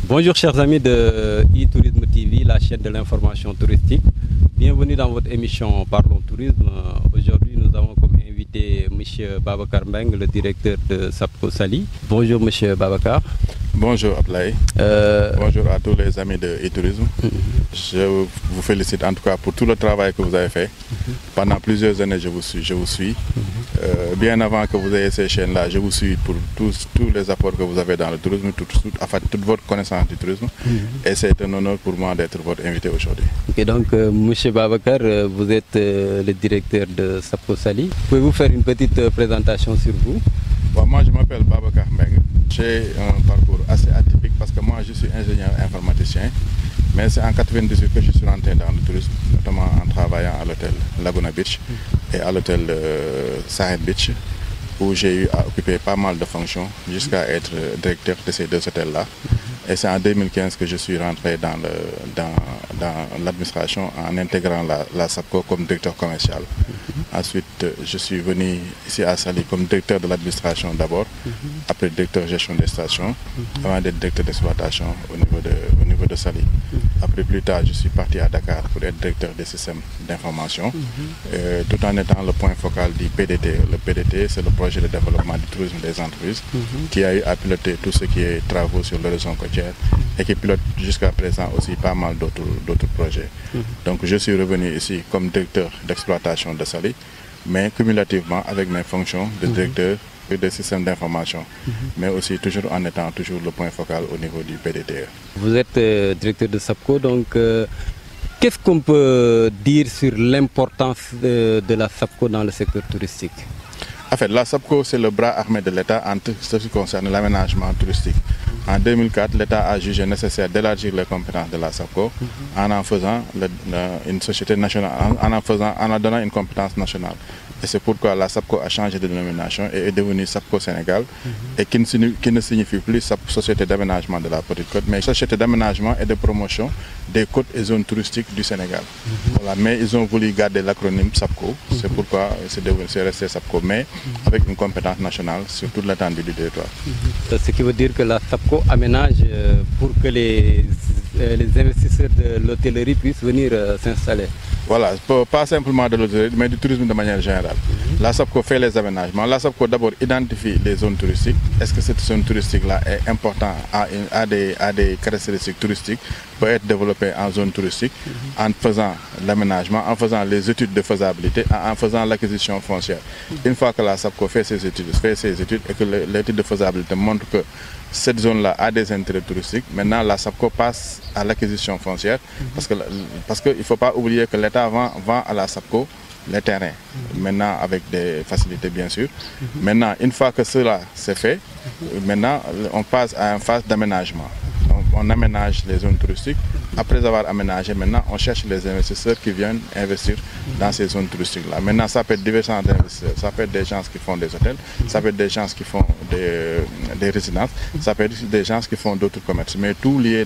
Bonjour chers amis de e-Tourisme TV, la chaîne de l'information touristique. Bienvenue dans votre émission Parlons Tourisme. Aujourd'hui nous avons comme invité M. Babacar Mbeng, le directeur de SAPCO Saly. Bonjour M. Babacar. Bonjour Ablaye. Bonjour à tous les amis de e-Tourisme. Je vous félicite en tout cas pour tout le travail que vous avez fait. Pendant plusieurs années je vous suis. Bien avant que vous ayez ces chaînes-là, je vous suis pour tous les apports que vous avez dans le tourisme, toute votre connaissance du tourisme. Et c'est un honneur pour moi d'être votre invité aujourd'hui. Okay, donc M. Babacar, vous êtes le directeur de SAPCO Saly. Pouvez-vous faire une petite présentation sur vous? Bon, moi je m'appelle Babacar Mbeng. J'ai un parcours assez atypique parce que moi je suis ingénieur informaticien. Mais c'est en 1998 que je suis rentré dans le tourisme, notamment en travaillant à l'hôtel Laguna Beach et à l'hôtel Sahel Beach, où j'ai eu à occuper pas mal de fonctions jusqu'à être directeur de ces deux hôtels-là. Et c'est en 2015 que je suis rentré dans l'administration en intégrant la SAPCO comme directeur commercial. Ensuite, je suis venu ici à Saly comme directeur de l'administration d'abord, après directeur de gestion des stations, avant d'être directeur d'exploitation au niveau de Saly. Après, plus tard, je suis parti à Dakar pour être directeur des systèmes d'information, tout en étant le point focal du PDT. Le PDT, c'est le projet de développement du tourisme des entreprises, qui a eu à piloter tout ce qui est travaux sur l'horizon côtière et qui pilote jusqu'à présent aussi pas mal d'autres projets. Donc, je suis revenu ici comme directeur d'exploitation de Saly, mais cumulativement avec mes fonctions de directeur des systèmes d'information, mais aussi toujours en étant toujours le point focal au niveau du PDT. Vous êtes directeur de SAPCO, donc qu'est-ce qu'on peut dire sur l'importance de la SAPCO dans le secteur touristique? En fait, la SAPCO, c'est le bras armé de l'État en ce qui concerne l'aménagement touristique. En 2004, l'État a jugé nécessaire d'élargir les compétences de la SAPCO en faisant une société nationale, en donnant une compétence nationale. Et c'est pourquoi la SAPCO a changé de dénomination et est devenue SAPCO Sénégal, et qui ne signifie plus Société d'aménagement de la Petite Côte, mais Société d'aménagement et de promotion des côtes et zones touristiques du Sénégal. Voilà, mais ils ont voulu garder l'acronyme SAPCO, c'est pourquoi c'est resté SAPCO, mais avec une compétence nationale sur toute l'étendue du territoire. Ce qui veut dire que la SAPCO aménage pour que les investisseurs de l'hôtellerie puissent venir s'installer. Voilà, pas simplement de l'hôtellerie, mais du tourisme de manière générale. La SAPCO fait les aménagements. La SAPCO d'abord identifie les zones touristiques. Est-ce que cette zone touristique-là est importante, a des caractéristiques touristiques, peut être développée en zone touristique, en faisant l'aménagement, en faisant les études de faisabilité, en faisant l'acquisition foncière. Une fois que la SAPCO fait ses études et que l'étude de faisabilité montre que cette zone-là a des intérêts touristiques, maintenant la SAPCO passe à l'acquisition foncière, parce qu'il ne faut pas oublier que l'État vend à la SAPCO les terrains, maintenant avec des facilités bien sûr. Maintenant, une fois que cela c'est fait, maintenant on passe à une phase d'aménagement. On aménage les zones touristiques. Après avoir aménagé, maintenant on cherche les investisseurs qui viennent investir dans ces zones touristiques-là. Maintenant, ça peut être divers investisseurs, ça peut être des gens qui font des hôtels, ça peut être des gens qui font des résidences, ça peut être des gens qui font d'autres commerces, mais tout lié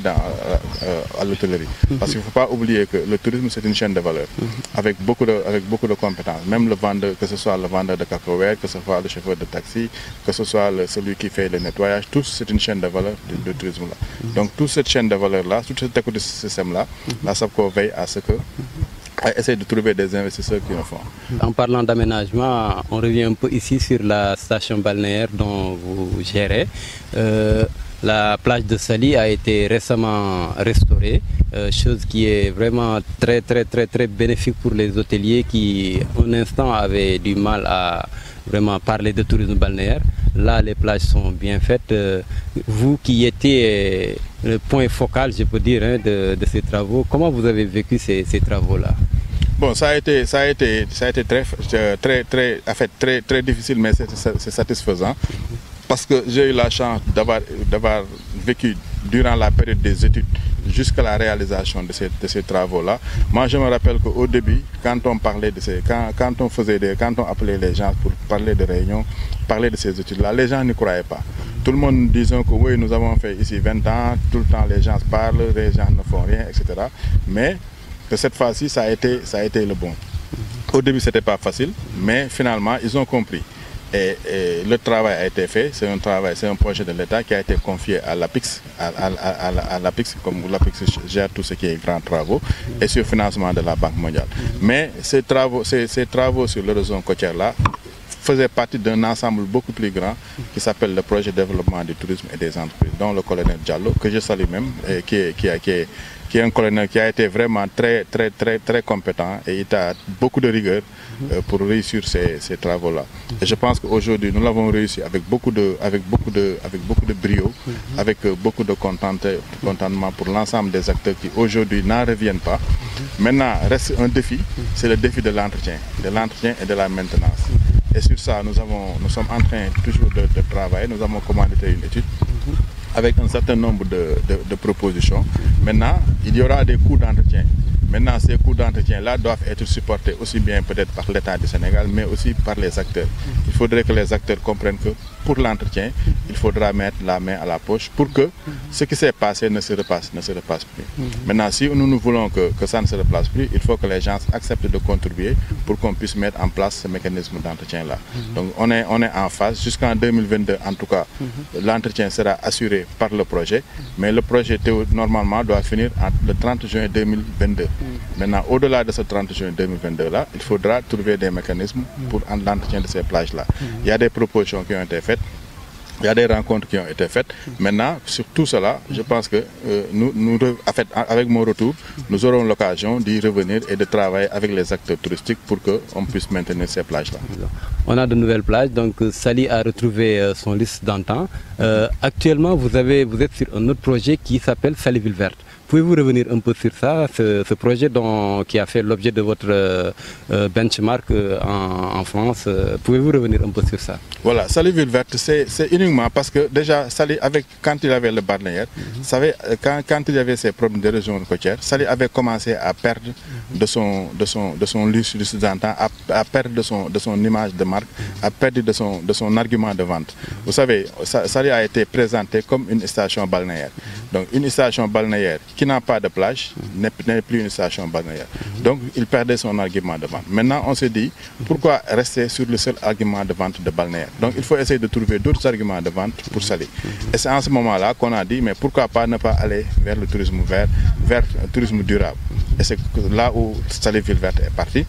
à l'hôtellerie. Parce qu'il ne faut pas oublier que le tourisme c'est une chaîne de valeur, avec beaucoup de compétences. Même le vendeur, que ce soit le vendeur de cacahuètes, que ce soit le chauffeur de taxi, que ce soit celui qui fait le nettoyage, tout c'est une chaîne de valeur du tourisme-là. Donc toute cette chaîne de valeur-là, toute cette écosystème-là, la SAPCO veille à ce que essayer de trouver des investisseurs qui le font. En parlant d'aménagement, on revient un peu ici sur la station balnéaire dont vous gérez. La plage de Saly a été récemment restaurée, chose qui est vraiment très bénéfique pour les hôteliers qui, un instant, avaient du mal à vraiment parler de tourisme balnéaire. Là, les plages sont bien faites. Vous qui étiez le point focal, je peux dire, de ces travaux, comment vous avez vécu ces travaux-là? Bon, ça a été très difficile, mais c'est satisfaisant. Parce que j'ai eu la chance d'avoir vécu durant la période des études jusqu'à la réalisation de ces travaux-là. Moi, je me rappelle qu'au début, quand on parlait quand on appelait les gens pour parler de réunions, parler de ces études-là, les gens n'y croyaient pas. Tout le monde disait que oui, nous avons fait ici 20 ans, tout le temps les gens parlent, les gens ne font rien, etc. Mais de cette fois-ci, ça a été le bon. Au début, ce n'était pas facile, mais finalement, ils ont compris Et le travail a été fait, c'est un projet de l'État qui a été confié à l'APIX, à l'APIX, comme l'APIX gère tout ce qui est grands travaux, et sur financement de la Banque mondiale. Mais ces travaux sur l'horizon côtière-là faisaient partie d'un ensemble beaucoup plus grand qui s'appelle le projet de développement du tourisme et des entreprises, dont le colonel Diallo, que je salue même, et qui est un colonel qui a été vraiment très compétent et il a beaucoup de rigueur pour réussir ces travaux-là. Et je pense qu'aujourd'hui, nous l'avons réussi avec beaucoup de brio, avec beaucoup de contentement pour l'ensemble des acteurs qui aujourd'hui n'en reviennent pas. Maintenant, reste un défi, c'est le défi de l'entretien et de la maintenance. Et sur ça, nous sommes en train toujours de travailler, nous avons commandité une étude avec un certain nombre de propositions. Maintenant, il y aura des coûts d'entretien. Maintenant, ces coûts d'entretien-là doivent être supportés aussi bien peut-être par l'État du Sénégal, mais aussi par les acteurs. Il faudrait que les acteurs comprennent que pour l'entretien, il faudra mettre la main à la poche pour que ce qui s'est passé ne se repasse plus. Maintenant, si nous voulons que ça ne se repasse plus, il faut que les gens acceptent de contribuer pour qu'on puisse mettre en place ce mécanisme d'entretien-là. Donc, on est en phase. Jusqu'en 2022, en tout cas, l'entretien sera assuré par le projet, mais le projet normalement doit finir le 30 juin 2022. Maintenant, au-delà de ce 30 juin 2022-là, il faudra trouver des mécanismes pour l'entretien de ces plages-là. Il y a des propositions qui ont été faites, il y a des rencontres qui ont été faites. Maintenant, sur tout cela, je pense que avec mon retour, nous aurons l'occasion d'y revenir et de travailler avec les acteurs touristiques pour qu'on puisse maintenir ces plages-là. On a de nouvelles plages, donc Saly a retrouvé son liste d'antan. Actuellement, vous êtes sur un autre projet qui s'appelle Saly Ville Verte. Pouvez-vous revenir un peu sur ça, ce projet qui a fait l'objet de votre benchmark en France? Pouvez-vous revenir un peu sur ça? Voilà, Saly Ville Verte, c'est uniquement parce que déjà, Saly, quand il avait le balnéaire, quand il y avait ses problèmes de région côtière, Saly avait commencé à perdre de son liste d'antan, à perdre de son image de marque, à perdre de son argument de vente. Vous savez, Saly a été présenté comme une station balnéaire. Donc une station balnéaire qui n'a pas de plage n'est plus une station balnéaire. Donc il perdait son argument de vente. Maintenant on se dit, pourquoi rester sur le seul argument de vente de balnéaire? Donc il faut essayer de trouver d'autres arguments de vente pour Saly. Et c'est en ce moment-là qu'on a dit, mais pourquoi pas ne pas aller vers le tourisme vert, vers un tourisme durable. Et c'est là où Saly Ville Verte est parti.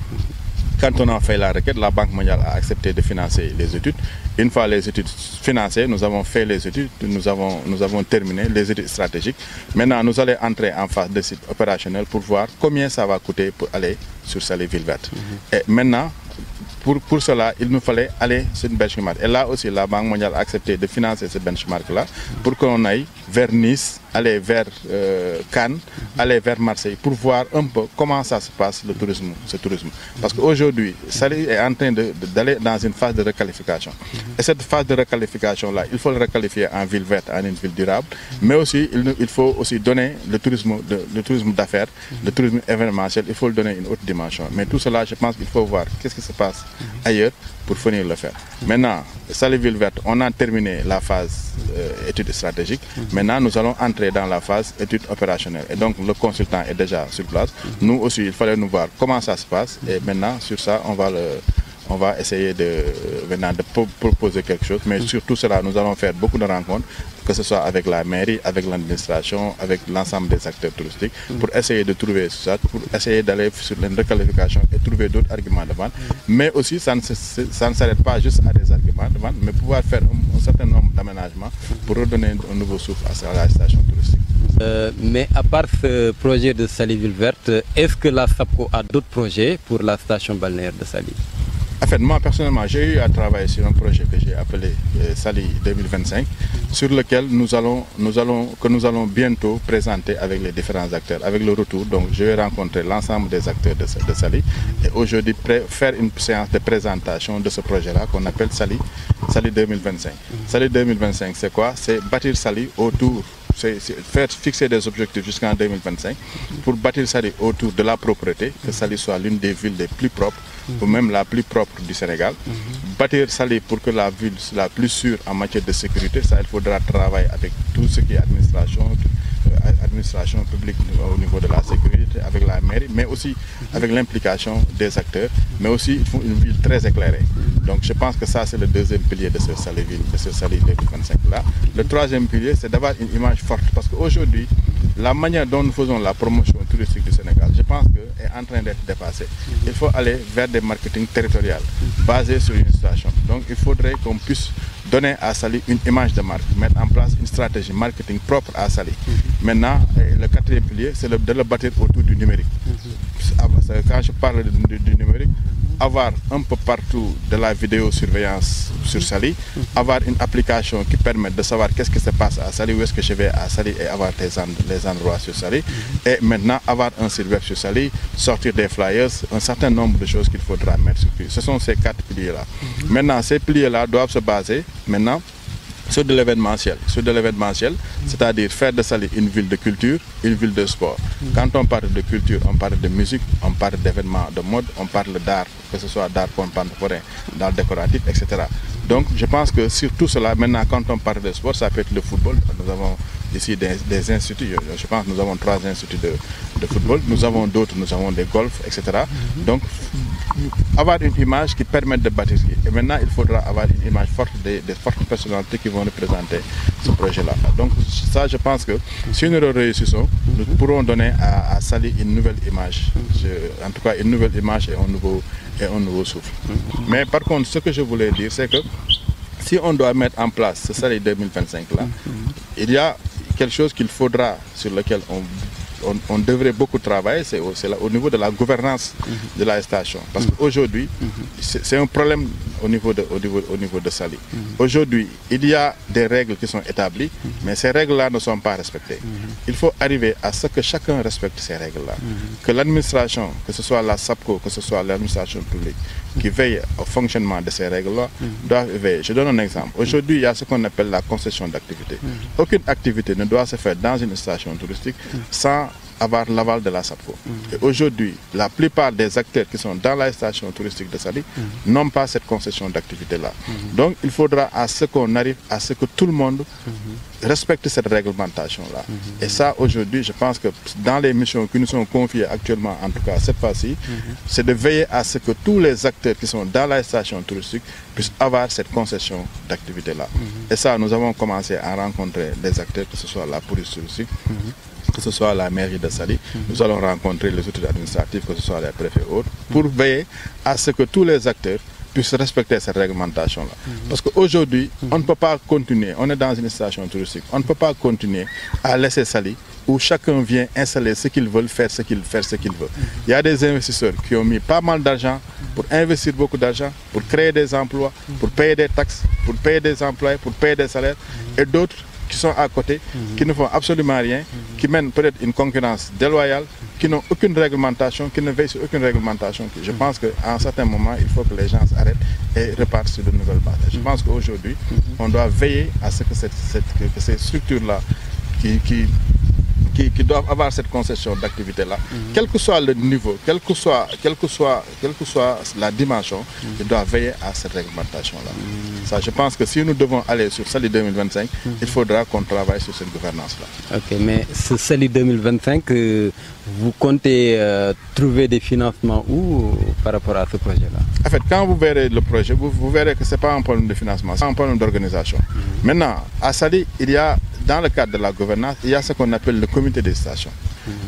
Quand on a fait la requête, la Banque mondiale a accepté de financer les études. Une fois les études financées, nous avons fait les études, nous avons terminé les études stratégiques. Maintenant, nous allons entrer en phase de site opérationnel pour voir combien ça va coûter pour aller sur Saly Ville Verte. Et maintenant, pour cela, il nous fallait aller sur une benchmark. Et là aussi, la Banque mondiale a accepté de financer ce benchmark-là pour qu'on aille vers Nice, aller vers Cannes, aller vers Marseille, pour voir un peu comment ça se passe, ce tourisme. Parce qu'aujourd'hui, Saly est en train d'aller dans une phase de requalification. Et cette phase de requalification-là, il faut le requalifier en ville verte, en une ville durable, mais aussi, il faut aussi donner le tourisme d'affaires, le tourisme événementiel, il faut le donner une autre dimension. Mais tout cela, je pense qu'il faut voir qu'est-ce qui se passe ailleurs pour venir le faire. Maintenant, Saly Ville Verte, on a terminé la phase étude stratégique. Maintenant, nous allons entrer dans la phase étude opérationnelle. Et donc, le consultant est déjà sur place. Nous aussi, il fallait nous voir comment ça se passe. Et maintenant, sur ça, on va essayer de proposer quelque chose. Mais sur tout cela, nous allons faire beaucoup de rencontres, que ce soit avec la mairie, avec l'administration, avec l'ensemble des acteurs touristiques, pour essayer de trouver ça, pour essayer d'aller sur une requalification et trouver d'autres arguments de vente. Mais aussi, ça ne s'arrête pas juste à des arguments de vente, mais pouvoir faire un certain nombre d'aménagements pour redonner un nouveau souffle à la station touristique. Mais à part ce projet de Saly Ville Verte, est-ce que la SAPCO a d'autres projets pour la station balnéaire de Saly? En fait, moi personnellement, j'ai eu à travailler sur un projet que j'ai appelé Saly 2025, sur lequel nous allons bientôt présenter avec les différents acteurs. Avec le retour, donc je vais rencontrer l'ensemble des acteurs de Saly et aujourd'hui faire une séance de présentation de ce projet-là qu'on appelle Saly 2025. Saly 2025, c'est quoi? C'est bâtir Saly autour. C'est fixer des objectifs jusqu'en 2025 pour bâtir Saly autour de la propreté, que Saly soit l'une des villes les plus propres, ou même la plus propre du Sénégal. Bâtir Saly pour que la ville soit la plus sûre en matière de sécurité, ça il faudra travailler avec tout ce qui est administration publique au niveau de la sécurité, avec la mairie, mais aussi avec l'implication des acteurs, mais aussi il faut une ville très éclairée. Donc je pense que ça c'est le deuxième pilier de ce Saly 2025-là. Le troisième pilier, c'est d'avoir une image forte. Parce qu'aujourd'hui, la manière dont nous faisons la promotion touristique du Sénégal, je pense qu'elle est en train d'être dépassée. Il faut aller vers des marketing territoriaux basés sur une station. Donc il faudrait qu'on puisse donner à Saly une image de marque, mettre en place une stratégie marketing propre à Saly. Maintenant, le quatrième pilier, c'est de le bâtir autour du numérique. Quand je parle du numérique, avoir un peu partout de la vidéosurveillance sur Saly, avoir une application qui permet de savoir qu'est-ce qui se passe à Saly, où est-ce que je vais à Saly et avoir les endroits sur Saly. Et maintenant, avoir un site web sur Saly, sortir des flyers, un certain nombre de choses qu'il faudra mettre sur pied. Ce sont ces 4 piliers-là. Maintenant, ces piliers-là doivent se baser sur de l'événementiel. C'est-à-dire faire de Saly une ville de culture, une ville de sport. Quand on parle de culture, on parle de musique, on parle d'événements de mode, on parle d'art, que ce soit d'art contemporain, d'art décoratif, etc. Donc je pense que sur tout cela, maintenant quand on parle de sport, ça peut être le football. Nous avons ici des instituts, je pense que nous avons 3 instituts de football, nous avons d'autres, nous avons des golf, etc. Donc avoir une image qui permette de bâtir. Et maintenant, il faudra avoir une image forte des fortes personnalités qui vont représenter ce projet-là. Donc ça, je pense que si nous le réussissons, nous pourrons donner à Saly une nouvelle image. En tout cas, une nouvelle image et un nouveau souffle. Mais par contre, ce que je voulais dire, c'est que si on doit mettre en place ce Saly 2025-là, il y a quelque chose qu'il faudra, sur lequel on devrait beaucoup travailler, c'est au niveau de la gouvernance de la station. Parce qu'aujourd'hui, c'est un problème au niveau de Saly. Aujourd'hui, il y a des règles qui sont établies, mais ces règles-là ne sont pas respectées. Il faut arriver à ce que chacun respecte ces règles-là. Que l'administration, que ce soit la SAPCO, que ce soit l'administration publique, qui veille au fonctionnement de ces règles-là, doivent veiller. Je donne un exemple. Aujourd'hui, il y a ce qu'on appelle la concession d'activité. Aucune activité ne doit se faire dans une station touristique sans avoir l'aval de la SAPCO. Et aujourd'hui, la plupart des acteurs qui sont dans la station touristique de Saly n'ont pas cette concession d'activité-là. Donc, il faudra à ce qu'on arrive à ce que tout le monde respecte cette réglementation-là. Et ça, aujourd'hui, je pense que dans les missions qui nous sont confiées actuellement, en tout cas cette fois-ci, c'est de veiller à ce que tous les acteurs qui sont dans la station touristique puissent avoir cette concession d'activité-là. Et ça, nous avons commencé à rencontrer des acteurs, que ce soit la police touristique, que ce soit la mairie de Saly, nous allons rencontrer les autorités administratives, que ce soit les préfets ou autres, pour veiller à ce que tous les acteurs puissent respecter cette réglementation-là. Parce qu'aujourd'hui, on ne peut pas continuer, on est dans une station touristique, on ne peut pas continuer à laisser Saly où chacun vient installer ce qu'il veut, faire ce qu'il veut. Il y a des investisseurs qui ont mis pas mal d'argent pour investir beaucoup d'argent, pour créer des emplois, pour payer des taxes, pour payer des employés, pour payer des salaires, et d'autres qui sont à côté, qui ne font absolument rien, qui mènent peut-être une concurrence déloyale, qui n'ont aucune réglementation, qui ne veillent sur aucune réglementation. Je pense qu'à un certain moment, il faut que les gens s'arrêtent et repartent sur de nouvelles bases. Je pense qu'aujourd'hui, on doit veiller à ce que ces structures-là qui doivent avoir cette concession d'activité-là, quel que soit le niveau, quelle que soit la dimension, ils doivent veiller à cette réglementation-là. Ça, je pense que si nous devons aller sur Saly 2025, il faudra qu'on travaille sur cette gouvernance-là. Ok, mais ce Saly 2025, vous comptez trouver des financements où par rapport à ce projet-là? En fait, quand vous verrez le projet, vous verrez que ce n'est pas un problème de financement, c'est un problème d'organisation. Maintenant, à Saly, il y a, dans le cadre de la gouvernance, il y a ce qu'on appelle le comité des stations.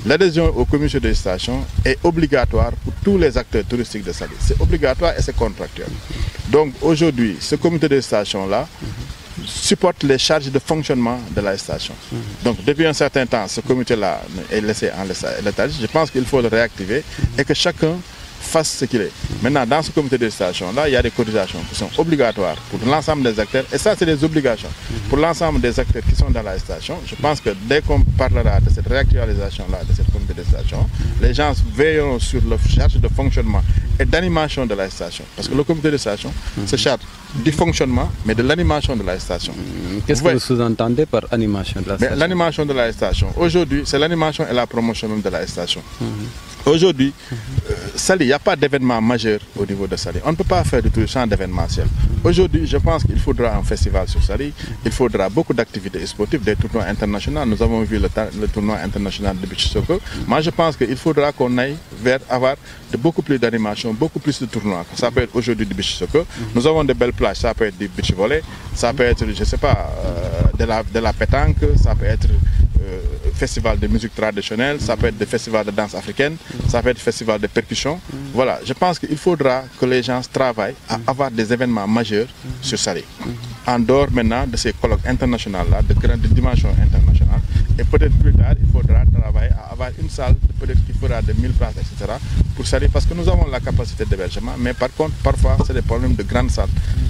L'adhésion au comité des stations est obligatoire pour tous les acteurs touristiques de Saly. C'est obligatoire et c'est contractuel. Donc aujourd'hui, ce comité des stations-là supporte les charges de fonctionnement de la station. Donc depuis un certain temps, ce comité-là est laissé en léthargie. Je pense qu'il faut le réactiver et que chacun fasse ce qu'il est. Maintenant, dans ce comité de station-là, il y a des cotisations qui sont obligatoires pour l'ensemble des acteurs. Et ça, c'est des obligations pour l'ensemble des acteurs qui sont dans la station. Je pense que dès qu'on parlera de cette réactualisation-là, de cette comité de station, les gens veilleront sur la charge de fonctionnement et d'animation de la station. Parce que le comité de station se charge du fonctionnement, mais de l'animation de la station. Qu'est-ce que vous sous-entendez par animation de la station? L'animation de la station, aujourd'hui, c'est l'animation et la promotion même de la station. Aujourd'hui, Saly, il n'y a pas d'événement majeur au niveau de Saly. On ne peut pas faire du tourisme sans d'événementiel. Aujourd'hui, je pense qu'il faudra un festival sur Saly, il faudra beaucoup d'activités sportives, des tournois internationaux. Nous avons vu le tournoi international de beach soccer. Moi, je pense qu'il faudra qu'on aille vers avoir beaucoup plus d'animation, beaucoup plus de tournois. Ça peut être aujourd'hui du beach soccer. Nous avons de belles plages, ça peut être du beach volley, ça peut être, je ne sais pas, de la pétanque, ça peut être festival de musique traditionnelle, ça peut être des festivals de danse africaine, ça peut être festival de percussion. Voilà, je pense qu'il faudra que les gens travaillent à avoir des événements majeurs sur Saly. En dehors maintenant de ces colloques internationaux-là, de grande dimension internationale. Et peut-être plus tard, il faudra travailler à avoir une salle, peut-être qui fera de 1000 places, etc. pour Saly, parce que nous avons la capacité d'hébergement, mais par contre, parfois, c'est des problèmes de grandes salles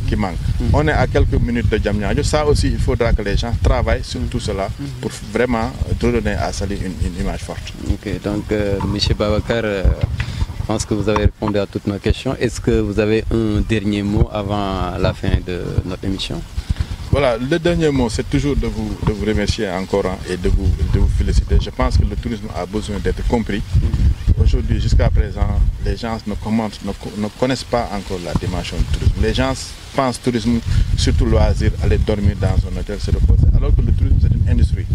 qui manquent. On est à quelques minutes de Diamniadio. Ça aussi, il faudra que les gens travaillent sur tout cela pour vraiment redonner à Saly une image forte. Ok, donc, M. Babacar, je pense que vous avez répondu à toutes nos questions. Est-ce que vous avez un dernier mot avant la fin de notre émission? Voilà, le dernier mot, c'est toujours de vous remercier encore et de vous féliciter. Je pense que le tourisme a besoin d'être compris. Aujourd'hui, jusqu'à présent, les gens ne connaissent pas encore la dimension du tourisme. Les gens pensent tourisme, surtout loisir, aller dormir dans un hôtel, se reposer. Alors que le tourisme, c'est une industrie.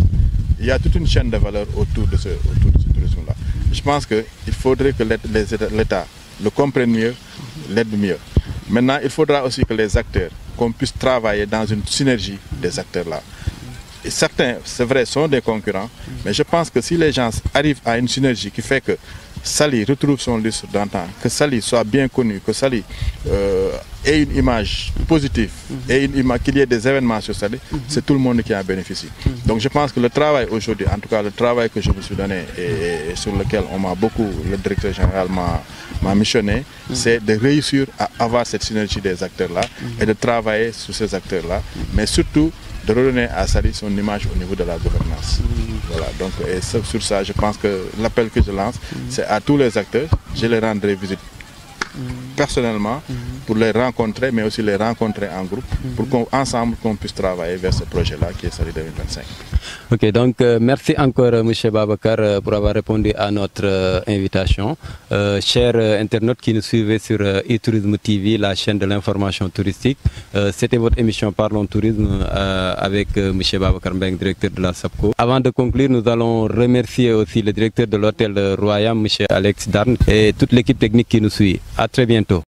Il y a toute une chaîne de valeur autour de ce tourisme-là. Je pense qu'il faudrait que l'État le comprenne mieux, l'aide mieux. Maintenant, il faudra aussi que les acteurs, qu'on puisse travailler dans une synergie des acteurs-là. Et certains, c'est vrai, sont des concurrents, mais je pense que si les gens arrivent à une synergie qui fait que Saly retrouve son lustre d'antan, que Saly soit bien connu, que Saly ait une image positive et qu'il y ait des événements sur Saly, c'est tout le monde qui en bénéficie. Donc je pense que le travail aujourd'hui, en tout cas le travail que je me suis donné et sur lequel on m'a beaucoup, le directeur général m'a missionné, c'est de réussir à avoir cette synergie des acteurs-là et de travailler sur ces acteurs-là, mais surtout de redonner à Saly son image au niveau de la gouvernance. Voilà, donc et sur ça, je pense que l'appel que je lance, c'est à tous les acteurs. Je les rendrai visite personnellement pour les rencontrer, mais aussi les rencontrer en groupe, pour qu'ensemble qu'on puisse travailler vers ce projet-là qui est Saly 2025. Ok, donc merci encore M. Babacar pour avoir répondu à notre invitation. Chers internautes qui nous suivez sur e-Tourisme TV, la chaîne de l'information touristique, c'était votre émission Parlons Tourisme avec M. Babacar Mbeng, directeur de la SAPCO. Avant de conclure, nous allons remercier aussi le directeur de l'hôtel Royal, M. Alex Darn, et toute l'équipe technique qui nous suit. À très bientôt.